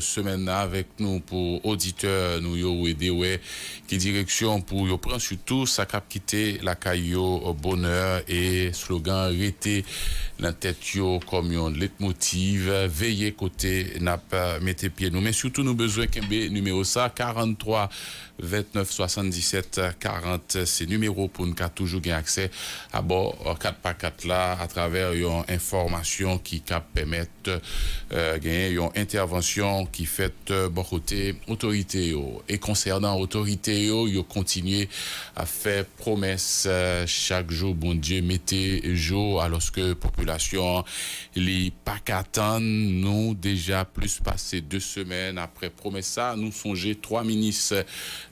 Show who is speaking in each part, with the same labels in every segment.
Speaker 1: semaine avec nous pour auditeurs nous yo aider ouais qui direction pour yo prendre surtout ça cap quitter la caillou bonheur et slogan rester dans tête yo comme un leitmotiv veiller côté n'a pas mettre pied nous mais surtout nous besoin kembe numéro ça 43 29 77 40 c'est numéro pour nous toujours gain accès à bord 4x4 là à travers une information qui cap permettre gagner une intervention qui fait bon côté autorité yo et concernant autorité yo continuer à faire promesse chaque jour bon Dieu mettez jour alors que population li pas qu'attendre nous déjà plus passé 2 semaines après promesse ça nous songer 3 ministres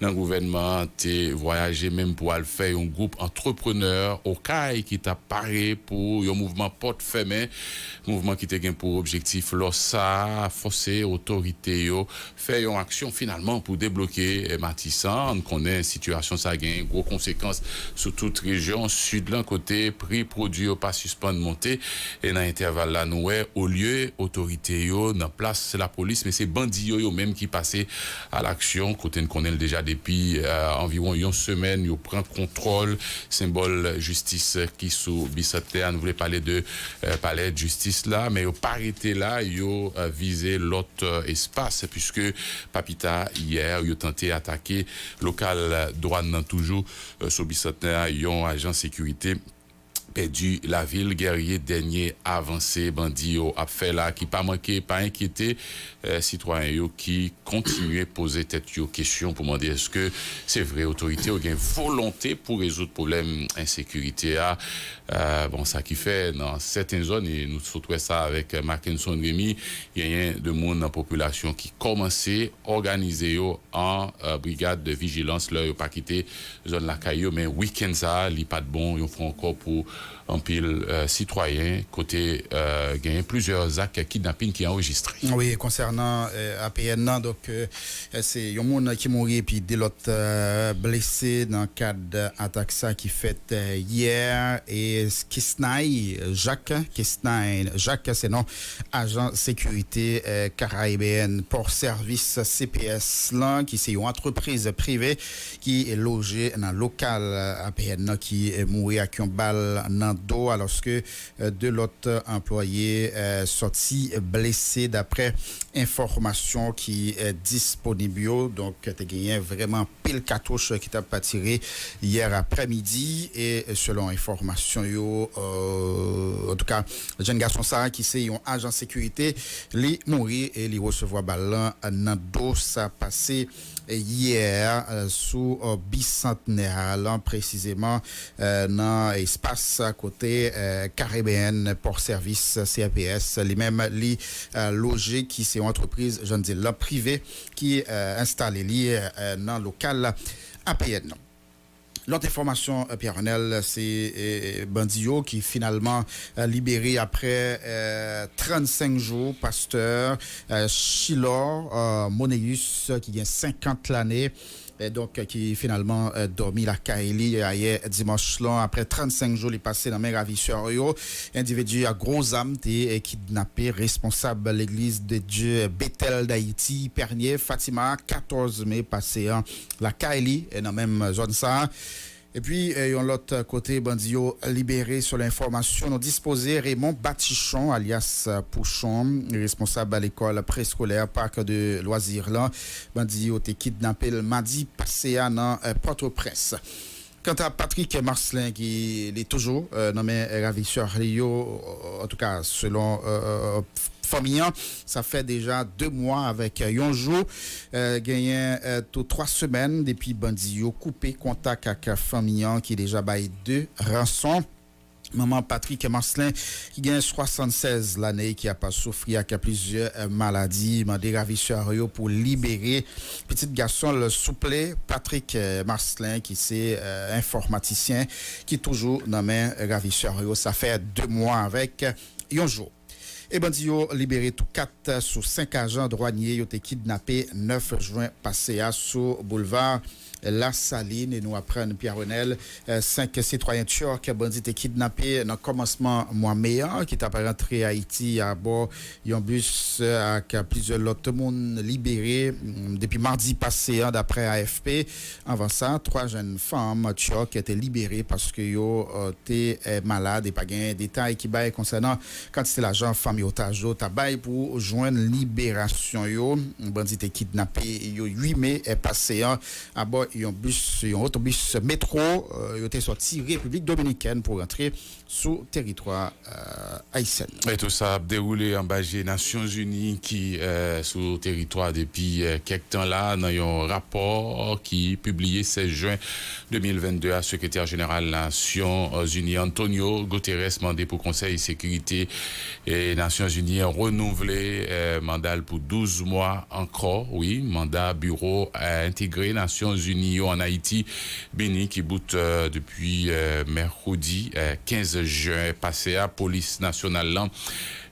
Speaker 1: dans le gouvernement t'es voyager même pour aller faire un groupe entrepreneur au CAI qui t'a paré pour un mouvement porte fermée mouvement qui t'a pour objectif là ça forcer autorité yo faire une action finalement pour débloquer Matissan on connaît situation ça gagne gros conséquences sur toute région sud l'un côté prix produit pas suspendre monter et dans intervalle là nous au lieu autorité yo dans place la police mais c'est bandits yo même qui passer à l'action côté connaît déjà depuis environ une semaine yo prend contrôle symbole justice qui sous Bissatler nous voulait parler de palais de justice là mais yo pas arrêté là yo viser l'autre espace puisque Papita hier yo tenté attaquer local douane toujours sur Bissatler yon agent sécurité perdu la ville guerrier dernier avancé bandit yo a fait là qui pas manqué pas inquiété citoyens yo qui continuer poser tête yo question pour demander est-ce que c'est vrai autorité ou gain volonté pour résoudre problème insécurité bon ça qui fait dans certaines zones et nous souhaitons ça avec Mackinson Rémi il y a de monde dans population qui commençait organiser yo en brigade de vigilance là yo pas quitter zone la caillou mais week-end ça li pas de bon yo font encore pour en pile citoyen côté gain plusieurs actes kidnapping qui enregistrés.
Speaker 2: Oui, concernant APN donc c'est un monde qui mourit puis des autres blessés dans cadre attaque ça qui fait hier et Jacques c'est non agent sécurité caribéenne pour service CPS là qui c'est une entreprise privée qui est logée dans local APN qui est mort avec une balle dans dos alors que de l'autre employé sorti blessé d'après information qui est disponible donc tu gagné vraiment pile cartouche qui t'a pas tiré hier après-midi et selon information yo en tout cas jeune garçon ça qui c'est un agent sécurité li mourir et li recevoir balle dans dos ça passé hier sous bicentenaire précisément dans espace à côté caribéenne pour service CAPS les mêmes li logé qui c'est une entreprise je dis la privée qui installé li dans local APN. L'autre information, Pierre-Renel, c'est Bandio qui finalement libéré après 35 jours, pasteur Chilor Moneus qui a 50 l'année. Et donc qui finalement dormi la Kaili hier dimanche là après 35 jours il passé dans mes ravisseurs yo individu à gros âme et kidnappé responsable l'église de Dieu Bethel d'Haïti Pernier Fatima 14 mai passé la Kaili et dans même zone ça. Et puis, on l'autre côté, Bandio libéré sur l'information, nous disposé Raymond Batichon, alias Pouchon, responsable à l'école préscolaire Parc de Loisirs là. Bandio était kidnappé le mardi passé dans Port-au-Prince. Quant à Patrick Marcelin, qui est toujours nommé ravisseur Rio, en tout cas selon famille, ça fait déjà 2 mois avec un jour, gagné tout 3 semaines depuis bandit coupé contact avec famille qui déjà bail 2 rançons. Maman Patrick Marcelin qui gagne 76 l'année qui a pas souffert avec plusieurs maladies mandé ravisseur pour libérer petit garçon le souple Patrick Marcelin qui c'est informaticien qui toujours dans main ravisseur ça fait 2 mois avec un jour. Et bandi yo libéré tout 4 sur 5 agents douaniers ont été kidnappés 9 juin passé à sur boulevard La Saline. Et nous apprenons, Pierre Renel, 5 citoyens turcs bandits étaient kidnappés dans le commencement mois mai, qui est rentré à Haïti à bord d'un bus avec plusieurs autres monde libérés depuis mardi passé, d'après AFP. Avant ça, 3 jeunes femmes turques étaient libérées parce que yo étaient malades et pas gain détails qui baillent concernant quand c'était l'argent famille otage tabac pour joindre libération yo. Bandit étaient kidnappés yo 8 mai est passé à bord un autobus métro yo était sorti République dominicaine pour rentrer sous territoire haïtien.
Speaker 1: Et tout ça a déroulé en bas des Nations Unies qui sous territoire depuis quelques temps là dans un rapport qui publié 16 juin 2022 à secrétaire général des Nations Unies Antonio Guterres mandé pour Conseil de sécurité et Nations Unies renouvelé mandat pour 12 mois encore, oui, mandat bureau intégré Nations Unies en Haïti Béni qui boot depuis mercredi 15 juin passé à police nationale là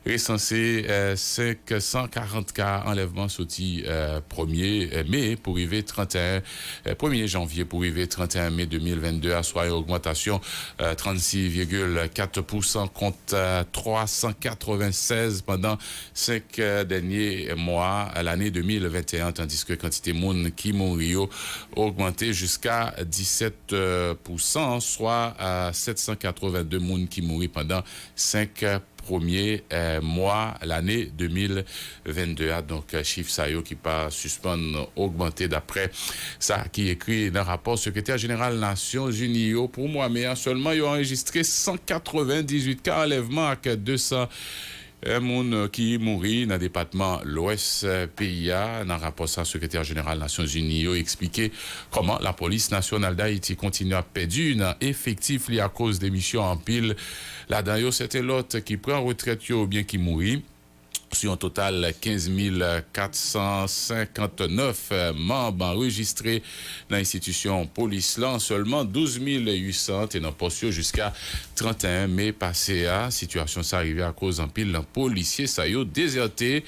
Speaker 1: recensé 540 cas enlèvement sorti 1er mai pour arriver 1er janvier pour arriver 31 mai 2022 à soit une augmentation 36,4% contre 396 pendant 5 derniers mois à l'année 2021 tandis que quantité monde qui mourit augmenté jusqu'à 17% soit 782 monde qui mourit pendant 5 premier mois l'année 2022 donc chiffre ça qui pas suspendre augmenter d'après ça qui écrit dans le rapport secrétaire général Nations Unies pour moi mais seulement ils ont enregistré 198 cas enlèvement avec 200 moun qui mourit dans le département l'Ouest PIA. Dans le rapport ça, secrétaire général Nations Unies a expliqué comment la police nationale d'Haïti continue à perdre un effectif lié à cause des missions en pile. Là-dedans, c'était l'autre qui prend retraite ou bien qui mourit. Sur un total 15 459 membres enregistrés dans l'institution police là, seulement 12 800 et dans poste jusqu'à 31 mai passé à situation ça arrivé à cause en pile policier ça yo déserté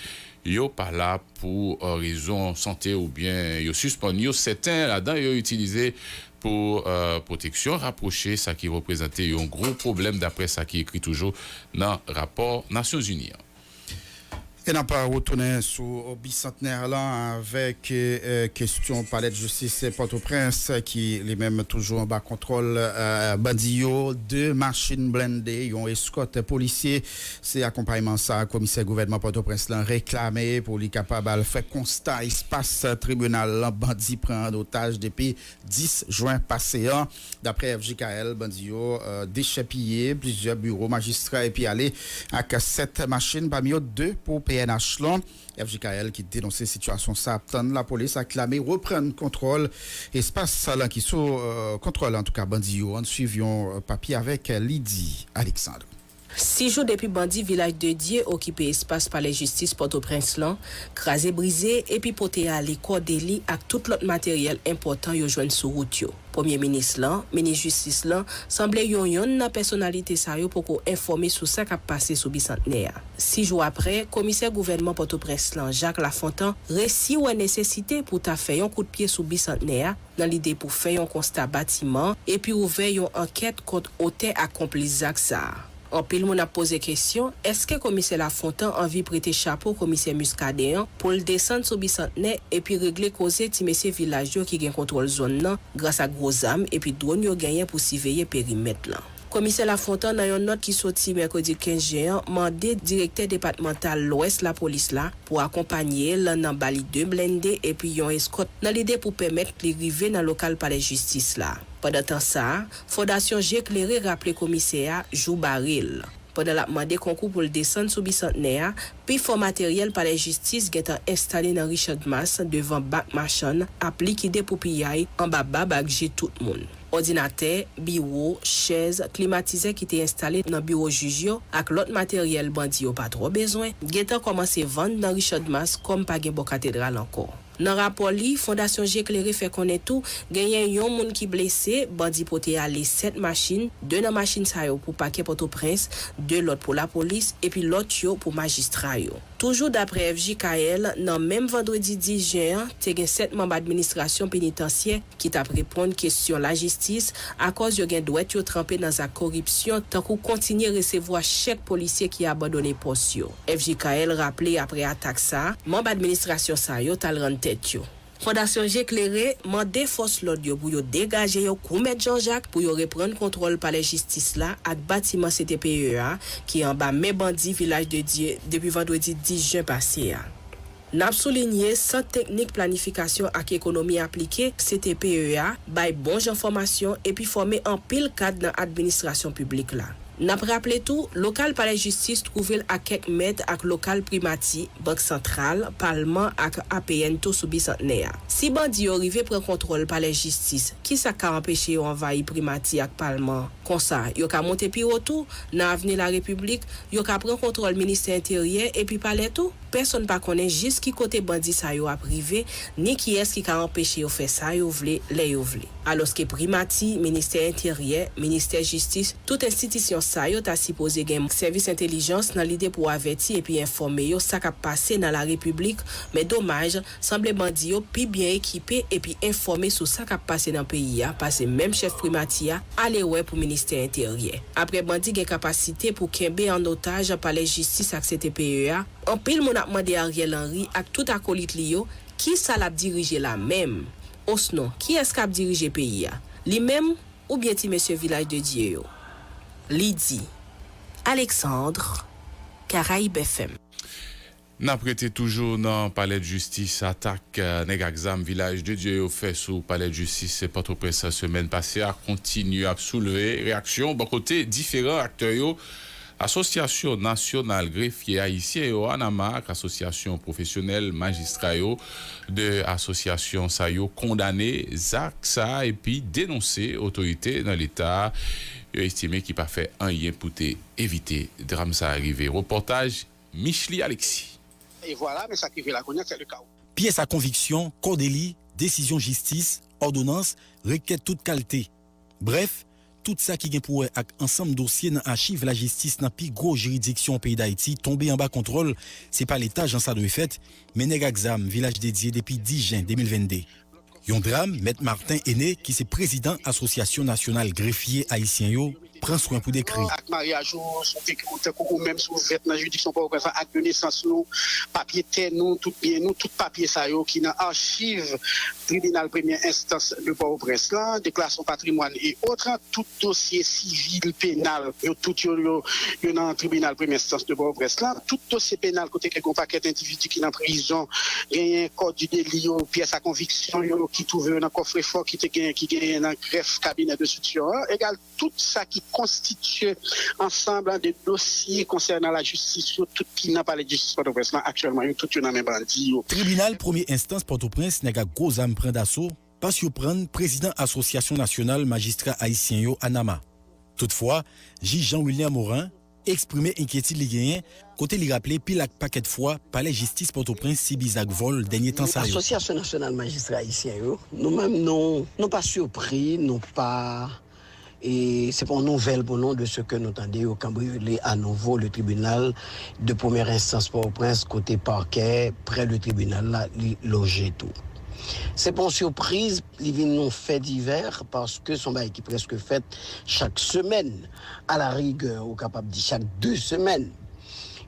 Speaker 1: yo pas là pour raison santé ou bien yo suspendu yo certains là-dedans yo utilisé pour protection rapprochée ça qui représentait un gros problème d'après ça qui écrit toujours dans rapport Nations Unies.
Speaker 2: Et n'a pas retourné sur bicentenaire là avec question palais de justice Port-au-Prince qui les mêmes toujours en bas contrôle bandillo 2 machines blindées ont escorte policier c'est accompagnement ça commissaire gouvernement Port-au-Prince l'a réclamé pour les capable faire constat espace tribunal bandit prend otage depuis 10 juin passé d'après FJKL bandillo déchapillé plusieurs bureaux magistrats et puis aller avec 7 machines parmi eux 2 pour PNH là, FJKL qui dénonçait situation ça la police a clamé reprendre contrôle espace là qui sous contrôle en tout cas bandit on suivions papier avec Lydie Alexandre.
Speaker 3: 6 jours depuis bandit village de Dieu occupé espace par la justice Port-au-Prince là, crasé brisé et puis porté à l'école délit avec tout l'autre matériel important yo joindre sur route yo. Premier ministre là, ministre justice là, semblait yon na personnalité ça yo pour qu'on informer sur ça qui a passé sous bicentenaire. 6 jours après, commissaire gouvernement Port-au-Prince là, Jacques Lafontaine, récit ou nécessité pour ta faire un coup de pied sous bicentenaire dans l'idée pour faire un constat bâtiment et puis ouvrir une enquête contre auteur accompli ça. En pile, on a posé question, est-ce que commissaire Lafontaine a envie de prêter chapeau au commissaire Muscadet pour le descendre sur bicentenaire et puis régler causer ti messieurs villageois qui gagne contrôle zone là grâce à gros armes et puis drone yo gagné pour surveiller périmètre là. Commissaire Lafontaine dans une note qui sorti mercredi 15 juin mandé directeur départemental l'Ouest la police là pour accompagner dans bali 2 blindé et puis yon escorte dans l'idée pour permettre les arriver dans local palais justice là. Pendant temps ça, Fondation J'éclairé rappelé commissaire Jou Baril. Pendant la demande concours pour le descendre sous bicentenaire, puis fort matériel par la justice est installé dans Richard Mas devant bac machin, appliqué pour pillaille en bas bagage tout le monde. Ordinateur, bureau, chaise, climatiseur qui était installé dans bureau jugio avec l'autre matériel bandi pas trop besoin, geta commencé vendre dans Richard Mas comme pas gen bon cathédrale encore. Dans rapport li, Fondation J'éclairé fait connaître tout, gagné yon moun qui blessé, bandi poté aller 7 machines, 2 dans machine sa yo pour paquet Port-au-Prince, 2 l'autre pour la police et puis l'autre yo pour magistrat yo. Toujours d'après FJKL, dans même vendredi 10 juin, te gen 7 membres d'administration pénitentiaire qui t'a répondre question la justice à cause yo gen doit yo trempé dans la corruption tant qu'on continue recevoir chaque policier qui a abandonné poste yo. FJKL rappelé après attaque ça, membre d'administration ça yo tal rend tête yo. Fondation J'éclairé mandé force l'ordre yo pour yo dégager yo Koumet Jean-Jacques pour yo reprendre contrôle par la justice là ak bâtiment CTPEA qui en bas mes bandits village de Dieu depuis vendredi 10 juin passé. N'a souligné sans technique planification ak économie appliquée CTPEA bay bon information et puis former en pile cadre dans administration publique là. N'a rappelé tout, local palais justice trouvé à quelques mètres avec local primati, banque centrale, parlement avec APN tout sous bicentenaire. Si bandi yo rivé prend contrôle palais justice, qui ça ka empêché yo envahi primati avec parlement? Comme ça, yo ka monter pi tout, dans avenue la République, yo ka prend contrôle ministère intérieur et puis palais tout. Personne pas connaît juste qui côté bandi ça yo a privé, ni qui est-ce qui ka empêché yo faire ça yo vle, les yo vle. Alors que primati, ministère intérieur, ministère justice, toute institution ça yo ta supposé gen service intelligence dans l'idée pour avertir et puis informer yo ça ka passé dans la République, mais dommage semble bandi yo pi bien équipé et puis informer sur ça ka passé dans pays a parce même chef primatia aller ouais pour ministère intérieur. Après bandi gen capacité pour kembe en otage par la justice ak CTPEA, en pile mon a demandé Ariel Henry ak tout acolyte li yo qui ça l'a diriger la même. Osnon, qui est-ce qui a dirigé pays a? Li même ou bien ti monsieur village de Dieu yo? Lydie, Alexandre, Caraïbes FM.
Speaker 1: N'a prêté toujours dans palais de justice attaque nèg exam village de Dieu fait sous palais de justice c'est pas trop près cette semaine passée a continué à soulever réaction bon côté différents acteurs yo. Association nationale greffier haïtien yo ANAMAC, association professionnelle magistrat yo de association ça yo condamné Zach ça et puis dénoncer autorité dans l'état yo estimé qu'il pas fait rien pour éviter drame ça arriver. Reportage Michli Alexis.
Speaker 4: Et voilà, mais ça qui fait la cognac, c'est le chaos.
Speaker 5: Pièce à conviction, corps délit, décision justice, ordonnance, requête toute qualité. Bref, tout ça qui vient pour avec ensemble dossier dans archive la justice dans plus gros juridiction au pays d'Haïti tombé en bas contrôle, c'est pas l'état Jean ça doit fait, mais nèg exam village dédié depuis 10 juin 2022. Yon drame, Maître Martin Aîné qui c'est président association nationale greffier haïtien yo prend soin pour décrire.
Speaker 4: Avec mariage ou même sous vêtement juridiction pour représenter acte de naissance nous, papier terre nous, tout bien nous, tout papier ça yo qui dans archive tribunal première instance de Port-au-Prince là, déclaration patrimoine et autres, tout dossier civil pénal, yo tout yo dans tribunal première instance de Port-au-Prince là, tout dossier pénal côté quelqu'un paquet individu qui dans prison, gagne code du délit yo, pièce à conviction yo qui trouve dans coffre fort qui gagne dans greffe cabinet de soutien, égal tout ça qui constitue ensemble des dossiers concernant la justice, tout qui n'a pas la justice Port-au-Prince actuellement, tout dans même bandit.
Speaker 5: Tribunal première instance Port-au-Prince n'a gros âme prend d'assaut parce qu'il prend président association nationale magistrat haïtien yo ANAMA. Toutefois, juge Jean-William Morin exprimé inquiétude li gagnent côté li rappeler pile paquet de fois palais justice Port-au-Prince si bizak vol dernier temps ça.
Speaker 6: Association nationale magistrat haïtien yo, nous-mêmes non pas surpris, non pas. Et c'est pas une nouvelle pour nous de ce que nous entendons au cambriolé à nouveau le tribunal de première instance Port-au-Prince côté parquet près du tribunal là logé tout. C'est pas une surprise, il vient nous fait divers parce que son bail qui presque fait chaque semaine à la rigueur ou capable de chaque 2 semaines.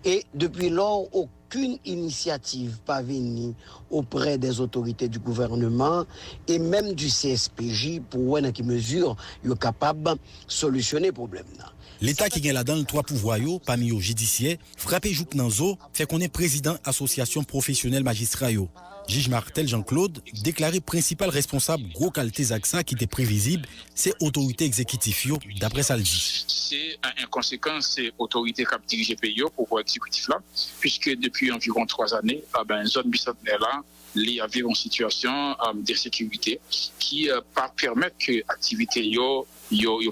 Speaker 6: Et depuis lors aucune initiative pas venue auprès des autorités du gouvernement et même du CSPJ pour voir dans quelle mesure ils sont capables de solutionner le problème.
Speaker 5: L'État qui gagne là-dedans 3 pouvoirs parmi les judiciaires, frappé jouk nan zo, fait qu'on est président association professionnelle magistrat yo. Juge Martel Jean-Claude déclaré principal responsable gros qualité Zaksa qui était prévisible, c'est autorité exécutive yo d'après ça le dit.
Speaker 7: C'est en conséquence c'est autorité qui a dirigé pays pour pouvoir exécutif là puisque depuis environ 3 années zone bicentenaire là il y avait une situation de sécurité qui pas permettre que activité yo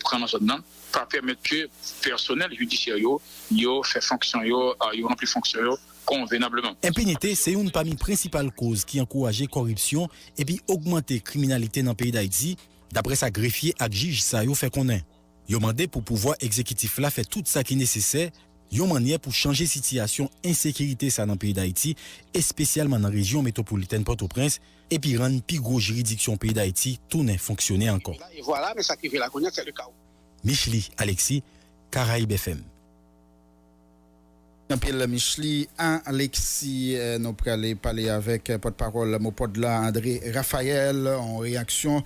Speaker 7: prendre en zone là pas permettre que personnel judiciaire yo fait fonction yo rempli fonction yo convenablement.
Speaker 5: Impunité, c'est une parmi les principales causes qui encourage corruption et puis augmenter criminalité dans le pays d'Haïti. D'après sa greffier et juge ça yo fait qu'on est. Yo mandé pour pouvoir exécutif là fait tout ça qui est nécessaire Yon manière pour changer situation insécurité ça dans le pays d'Haïti et spécialement dans la région métropolitaine Port-au-Prince et puis rendre plus gros juridiction pays d'Haïti tout n'est fonctionné encore.
Speaker 4: Et voilà, mais ça qui fait la connaître, c'est le cas.
Speaker 5: Micheli Alexis, Caraïbes FM.
Speaker 2: Jean-Pierre Micheli, Alexis, nous allons parler avec porte-parole Mopod là, André Raphaël, en réaction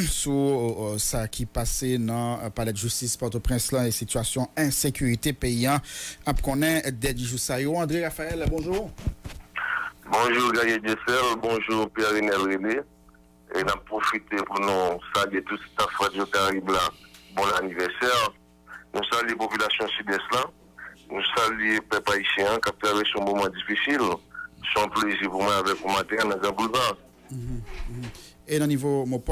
Speaker 2: sur ça qui passait dans le palais de justice Port-au-Prince là et situation insécurité paysan. Après qu'on ait des jours. André Raphaël, bonjour.
Speaker 8: Bonjour Gaël Dessel, bonjour Pierre-Renel René. Et nous profitons pour nous saluer tout ce staff Radio Caraïbes là. Bon anniversaire. Nous saluons la population sud-est là. Nous saluons les peuples haïtiens qui ont traversé un moment difficile. C'est un plaisir pour moi avec vous matin dans un boulevard.
Speaker 2: Et au niveau Mopod,